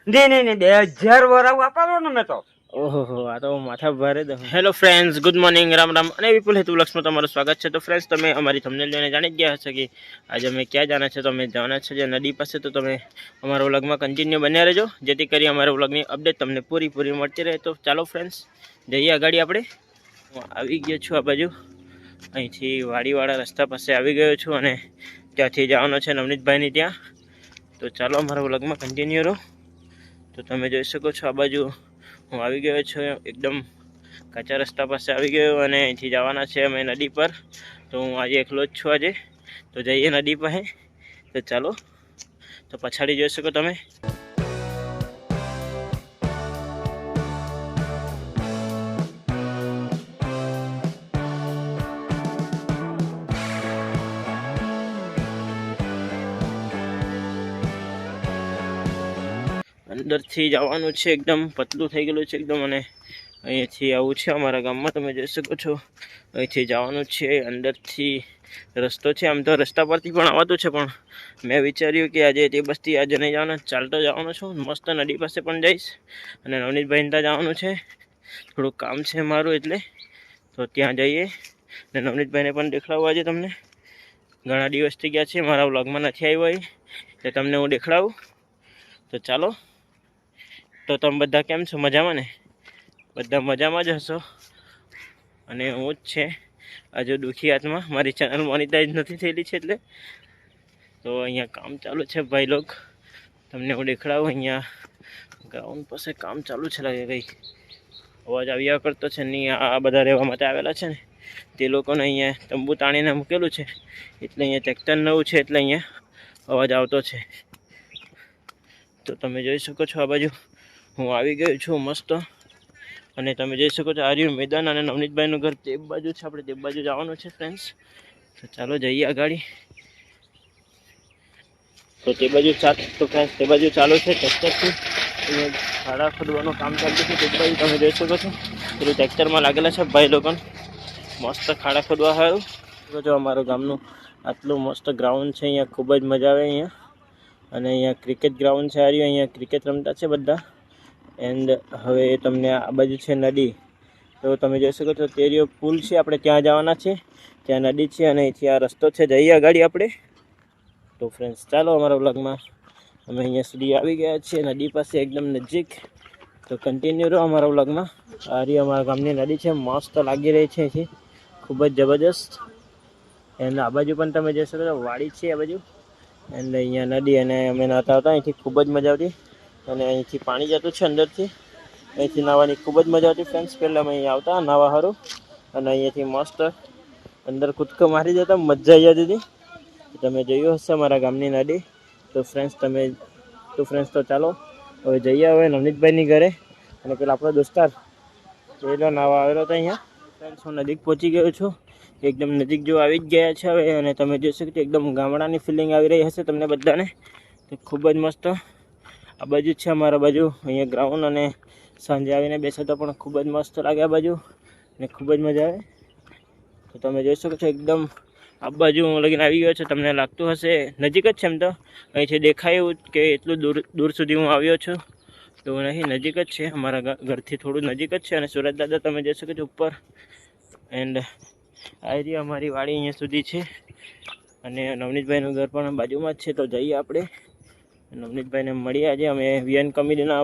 નહીં 2000 વરા વાપરવો ને મેં તો. ઓહો આ તો માથા ભારે દો. Hello friends, good morning, Ram Ram અને વિપુલ હેતુ લક્ષ્મણ તમારું સ્વાગત છે. તો ફ્રેન્ડ્સ, તમે અમારી થંબનેલ જોઈને જાણી જ ગયા હશે કે આજે અમે ક્યાં જાના છે. તો અમે જવાના છે જે નદી પાસે. તો તમે અમારા વ્લોગમાં કન્ટિન્યુ બન્યા રહેજો, જેથી કરી અમારા વ્લોગની અપડેટ તમને પૂરી મળતી રહે. તો ચાલો ફ્રેન્ડ્સ, જઈએ આગળ આપણે. હું આવી ગયો છું આ બાજુ, અહીંથી વાડીવાળા રસ્તા પાસે આવી ગયો છું અને ત્યાંથી જવાનો છે નવનીતભાઈની ત્યાં. તો ચાલો અમારા વ્લોગમાં કન્ટિન્યુ રહો. તો તમે જોઈ શકો છો આ બાજુ હું આવી ગયો છું, એકદમ કાચા રસ્તા પાસે આવી ગયો અને અહીંથી જવાના છે અમે નદી પર. તો હું આજે એકલો જ છું આજે. તો જઈએ નદી પાસે. તો ચાલો, તો પછાડી જોઈ શકો તમે. અંદરથી જવાનું છે, એકદમ પતલું થઈ ગયેલું છે એકદમ. અને અહીંયાથી આવું છે અમારા ગામમાં, તમે જોઈ શકો છો. અહીંથી જવાનું છે અંદરથી રસ્તો છે. આમ તો રસ્તા પરથી પણ આવતું છે, પણ મેં વિચાર્યું કે આજે તે બસથી આજે નહીં જવાનું, ચાલતો જવાનો છું. મસ્ત નદી પાસે પણ જઈશ અને નવનીતભાઈને ત્યાં જવાનું છે. થોડુંક કામ છે મારું એટલે. તો ત્યાં જઈએ અને નવનીતભાઈને પણ દેખાડવું આજે તમને. ઘણા દિવસથી ગયા છે, મારા વ્લોગમાં નથી આવ્યો હોય એટલે તમને હું દેખાડું. તો ચાલો. તો તમે બધા કેમ છો? મજામાં ને? બધા મજામાં જ હશો. અને હું જ છે આજે દુઃખી આત્મા, મારી ચેનલ મોનિટાઈઝ નથી થયેલી છે એટલે. તો અહીંયા કામ ચાલુ છે ભાઈ લોક, તમને હું દેખાડું. અહીંયા ગ્રાઉન્ડ પાસે કામ ચાલુ છે લાગે, કંઈ અવાજ આવ્યા કરતો છે નહીં. આ બધા રહેવા માટે આવેલા છે ને તે લોકોને અહીંયા તંબુ તાણીને મૂકેલું છે, એટલે અહીંયા ટ્રેક્ટર નવું છે એટલે અહીંયા અવાજ આવતો છે. તો તમે જોઈ શકો છો આ બાજુ હું આવી ગયો છું મસ્ત. અને તમે જોઈ શકો છો આ રહ્યું મેદાન અને નવનીતભાઈનું ઘર તે બાજુ છે. આપણે તે બાજુ જવાનું છે ફ્રેન્ડ્સ. તો ચાલો જઈએ આગળ. તો તે બાજુ તે બાજુ ચાલુ છે ટ્રેક્ટરથી. ખાડા ખોદવાનું કામ ચાલતું છે તે બાજુ તમે જોઈ શકો છો. પેલું ટ્રેક્ટરમાં લાગેલા છે ભાઈ લોકો મસ્ત ખાડા ખોદવા સારું. જો અમારું ગામનું આટલું મસ્ત ગ્રાઉન્ડ છે, અહીંયા ખૂબ જ મજા આવે અહીંયા. અને અહીંયા ક્રિકેટ ગ્રાઉન્ડ છે, આ રહ્યું અહીંયા ક્રિકેટ રમતા છે બધા. એન્ડ હવે તમને આ બાજુ છે નદી. તો તમે જોઈ શકો છો તે રહ્યો પુલ છે, આપણે ત્યાં જવાના છે. ત્યાં નદી છે અને અહીંથી આ રસ્તો છે, જઈએ આગળ આપણે. તો ફ્રેન્ડ્સ ચાલો અમારા વ્લોગમાં. અમે અહીંયા સુધી આવી ગયા છીએ નદી પાસે એકદમ નજીક. તો કન્ટિન્યુ રહો અમારા વ્લોગમાં. આ રહી અમારા ગામની નદી છે, મસ્ત લાગી રહી છે અહીંથી, ખૂબ જ જબરજસ્ત. એન્ડ આ બાજુ પણ તમે જોઈ શકો છો વાડી છે આ બાજુ. એન્ડ અહીંયા નદી અને અમે નહાતા હતા અહીંથી, ખૂબ જ મજા આવતી. અને અહીંથી પાણી જતું છે અંદરથી, અહીંથી નાહવાની ખૂબ જ મજા આવતી ફ્રેન્ડ્સ. પહેલાં અમે અહીંયા આવતા નાહવા સારું અને અહીંયાથી મસ્ત અંદર કૂદકો મારી જતા, મજા આવી જતી હતી. તમે જોયું હશે મારા ગામની નદી. તો ફ્રેન્ડ્સ તો ચાલો હવે જઈએ હવે નવનીતભાઈની ઘરે. અને પેલા આપણો દોસ્તાર પેલો નાવા આવેલો હતો અહીંયા. ફ્રેન્ડ્સ હું નજીક પહોંચી ગયો છું, એકદમ નજીક જો આવી જ ગયા છે હવે. અને તમે જોઈ શકો છો એકદમ ગામડાની ફિલિંગ આવી રહી હશે તમને બધાને. તો ખૂબ જ મસ્ત આ બાજુ છે અમારા બાજુ અહીંયા ગ્રાઉન્ડ. અને સાંજે આવીને બેસે તો પણ ખૂબ જ મસ્ત લાગે આ બાજુ અને ખૂબ જ મજા આવે. તો તમે જોઈ શકો છો એકદમ આ બાજુ હું લગીને આવી ગયો છું. તમને લાગતું હશે નજીક જ છે, એમ તો અહીંથી દેખાય એવું કે એટલું દૂર સુધી હું આવ્યો છું. તો નહીં, નજીક જ છે, અમારા ઘરથી થોડું નજીક જ છે. અને સુરત દાદા તમે જોઈ શકો છો ઉપર. એન્ડ આ રહી અમારી વાડી અહીંયા સુધી છે. અને નવનીતભાઈનું ઘર પણ બાજુમાં જ છે. તો જઈએ આપણે નવનીતભાઈને મળીએ. આજે અમે વીએન કોમેડીના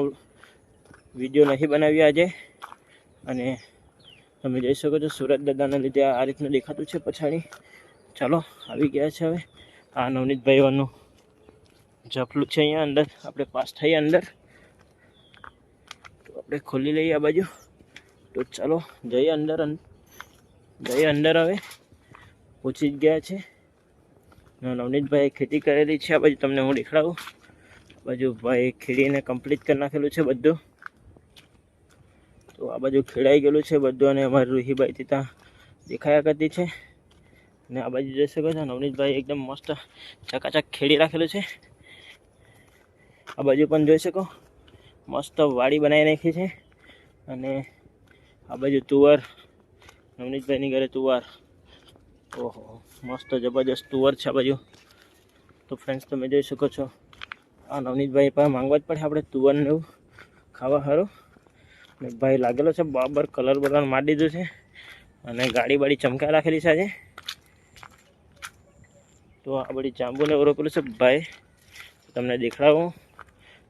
વિડીયો નથી બનાવ્યા આજે. અને તમે જોઈ શકો છો સુરત દાદાના લીધે આ રીતનું દેખાતું છે પછાડી. ચાલો આવી ગયા છે હવે. આ નવનીતભાઈઓનું જફલું છે અહીંયા અંદર. આપણે પાસ થઈએ અંદર તો આપણે ખોલી લઈએ આ બાજુ. તો ચાલો જઈએ અંદર હવે પહોંચી જ ગયા છે. નવનીતભાઈ ખેતી કરેલી છે આ બાજુ, તમને હું દેખાડું. આ બાજુ ભાઈ ખેડીને કમ્પ્લીટ કરી નાખેલું છે બધું. તો આ બાજુ ખેડાઈ ગયેલું છે બધું. અને અમારી રૂહીભાઈ ત્યાં દેખાયા કરતી છે. અને આ બાજુ જોઈ શકો છો નવનીતભાઈ એકદમ મસ્ત ચકાચક ખેડી રાખેલું છે. આ બાજુ પણ જોઈ શકો મસ્ત વાડી બનાવી નાખી છે. અને આ બાજુ તુવર, નવનીતભાઈની ઘરે તુવાર. ઓહો મસ્ત જબરજસ્ત તુવર છે આ બાજુ. તો ફ્રેન્ડ્સ તમે જોઈ શકો છો આ નવનીતભાઈ પાસે માંગવા જ પડે આપણે તુવરને એવું ખાવા સારું. ને ભાઈ લાગેલો છે બરાબર, કલર બલર મારી દીધું છે અને ગાડી બાડી ચમકા રાખેલી છે આજે. તો આ બધી જાંબુને એવું રોપેલું છે ભાઈ, તમને દેખાડું.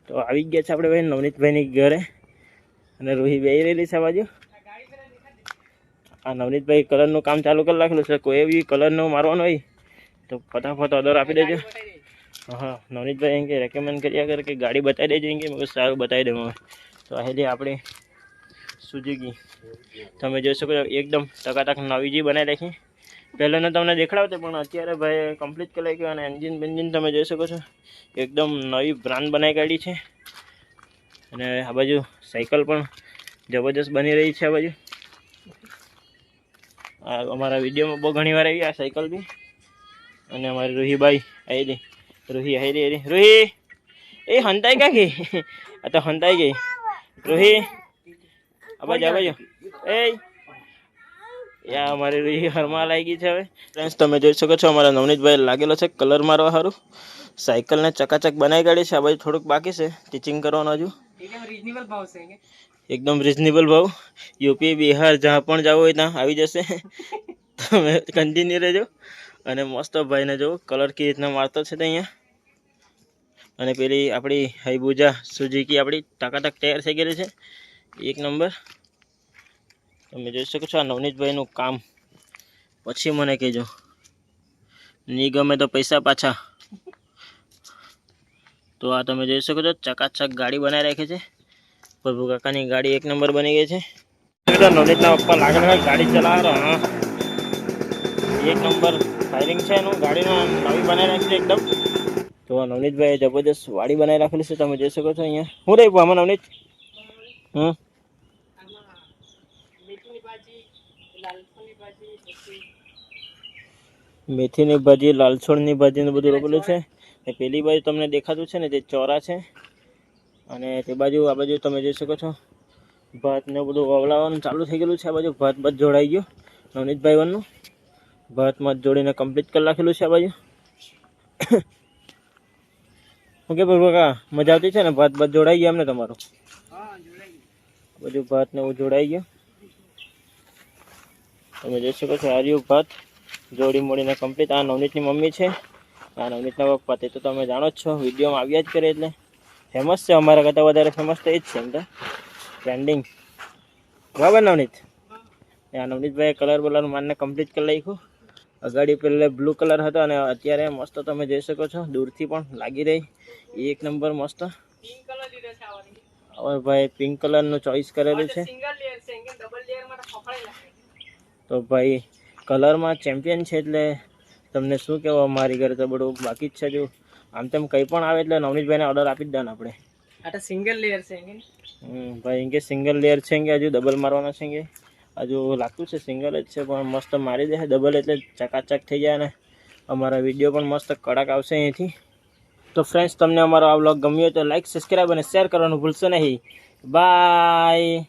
તો આવી ગયા છે આપણે ભાઈ નવનીતભાઈની ઘરે અને રૂહી બેહી રહેલી છે આ બાજુ. આ નવનીતભાઈ કલરનું કામ ચાલુ કરી રાખેલું છે. કોઈ બી કલરનું મારવાનું હોય તો ફટાફટ ઓર્ડર આપી દેજો. હા, નવનીતભાઈ એમ કે રેકમેન્ડ કર્યા કરે કે ગાડી બતાવી દેજો એમ કે મેં સારું બતાવી દઉં હવે. તો આ આપણી સુઝુકી તમે જોઈ શકો છો, એકદમ ટકાટક નવી જી બનાવી રાખી. પહેલાંને તમને દેખાડતો પણ અત્યારે ભાઈ કમ્પ્લીટ કરી નાખ્યું અને એન્જિન બેન્જિન તમે જોઈ શકો છો એકદમ નવી બ્રાન્ડ બનાવી કાઢી છે. અને આ બાજુ સાયકલ પણ જબરજસ્ત બની રહી છે. આ બાજુ અમારા વિડીયોમાં બહુ ઘણી વાર આવી આ સાયકલ બી. અને અમારી રૂહીભાઈ આવી ગઈ, રૂહી આવી રહી. રૂહી એ હંતાઈ ક્યાં ગઈ? આ તો હંતાઈ ગઈ. રૂહી આ બાજુ એ યા અમારી રૂહી હરમાં લાગી છે. હવે ફ્રેન્ડ્સ તમે જોઈ શકો છો અમારા નવનીતભાઈ લાગેલો છે કલર મારવા સારું. સાયકલને ચકાચક બનાવી કાઢી છે. આ બાજુ થોડુંક બાકી છે ટીચિંગ કરવાનું હજુ. એકદમ રિઝનેબલ ભાવ. યુપી બિહાર જ્યાં પણ જવું હોય ત્યાં આવી જશે. તમે કન્ટિન્યુ રહેજો. અને મસ્ત ભાઈને જો કલર કેવી રીતના મારતો છે અહીંયા. અને પેલી આપણી હાઈબુજા સુઝુકી આપણી ટકાટક તૈયાર થઈ ગયેલી છે, એક નંબર. તમે જોઈ શકો છો આ નવનીતભાઈનું કામ. પછી મને કહેજો, નહીં ગમે તો પૈસા પાછા. તો આ તમે જોઈ શકો છો ચકાચક ગાડી બનાવી રાખી છે. પ્રભુ કાકાની ગાડી એક નંબર બની ગઈ છે. નવનીતના પપ્પા લાગેલા ગાડી ચલાવો. હા, એક નંબર ફાયરિંગ છે એનું. ગાડીનું નવી બનાવી રાખી છે એકદમ. તો આ નવનીતભાઈ જબરદસ્ત વાડી બનાવી રાખેલી છે, તમે જોઈ શકો છો અહીંયા. શું રહ્યું આમાં નવનીત? મેથીની ભાજી, લાલછોળની ભાજી ને બધું રોપેલું છે. ને પેલી બાજુ તમને દેખાતું છે ને તે ચોરા છે. અને તે બાજુ આ બાજુ તમે જોઈ શકો છો ભાત ને બધું વવલાવવાનું ચાલુ થઈ ગયેલું છે. આ બાજુ ભાત જોડાઈ ગયું નવનીતભાઈ વનનું. ભાત જોડીને કમ્પ્લીટ કરી રાખેલું છે આ બાજુ. ઓકે પ્રભુ કાકા, મજા આવતી છે ને? ભાત જોડાઈ ગયા એમને તમારું? બધું ભાત ને એવું જોડાઈ ગયું. તમે જોઈ શકો છો આ રહ્યું ભાત જોડી મોડીને કમ્પ્લીટ. આ નવનીતની મમ્મી છે, આ નવનીતના પપ્પા. તે તો તમે જાણો જ છો, વિડીયોમાં આવ્યા જ કરે એટલે ફેમસ છે. અમારા કરતાં વધારે ફેમસ તો એ જ છે એમ તો, ટ્રેન્ડિંગ. બરાબર નવનીત? આ નવનીતભાઈ કલર બલર મારને કમ્પ્લીટ કરી નાખ્યું. અગાડી પહેલે બ્લુ કલર હતો અને અત્યારે મસ્ત તમે જોઈ શકો છો દૂરથી પણ લાગી રહી એક નંબર મસ્ત. હવે ભાઈ પિંક કલરનું ચોઈસ કરેલું છે. તો ભાઈ કલરમાં ચેમ્પિયન છે એટલે તમને શું કહેવા, મારી ઘરે તો બધું બાકી જ છે. જો આમ તેમ કંઈ પણ આવે એટલે નવનીતભાઈને ઓર્ડર આપી જ દેવાનો આપણે. આ સિંગલ લેયર છે ભાઈ એમ કે સિંગલ લેયર છે કે હજુ ડબલ મારવાનો છે કે હજુ લાગતું છે સિંગલ જ છે, પણ મસ્ત મારી દે. ડબલ એટલે ચકાચક થઈ જાય ને અમારા વિડીયો પણ મસ્ત કડક આવશે અહીંથી. તો ફ્રેન્ડ્સ તમને અમારો આ વ્લોગ ગમ્યો તો લાઈક, સબસ્ક્રાઈબ અને શેર કરવાનું ભૂલશો નહીં. બાય.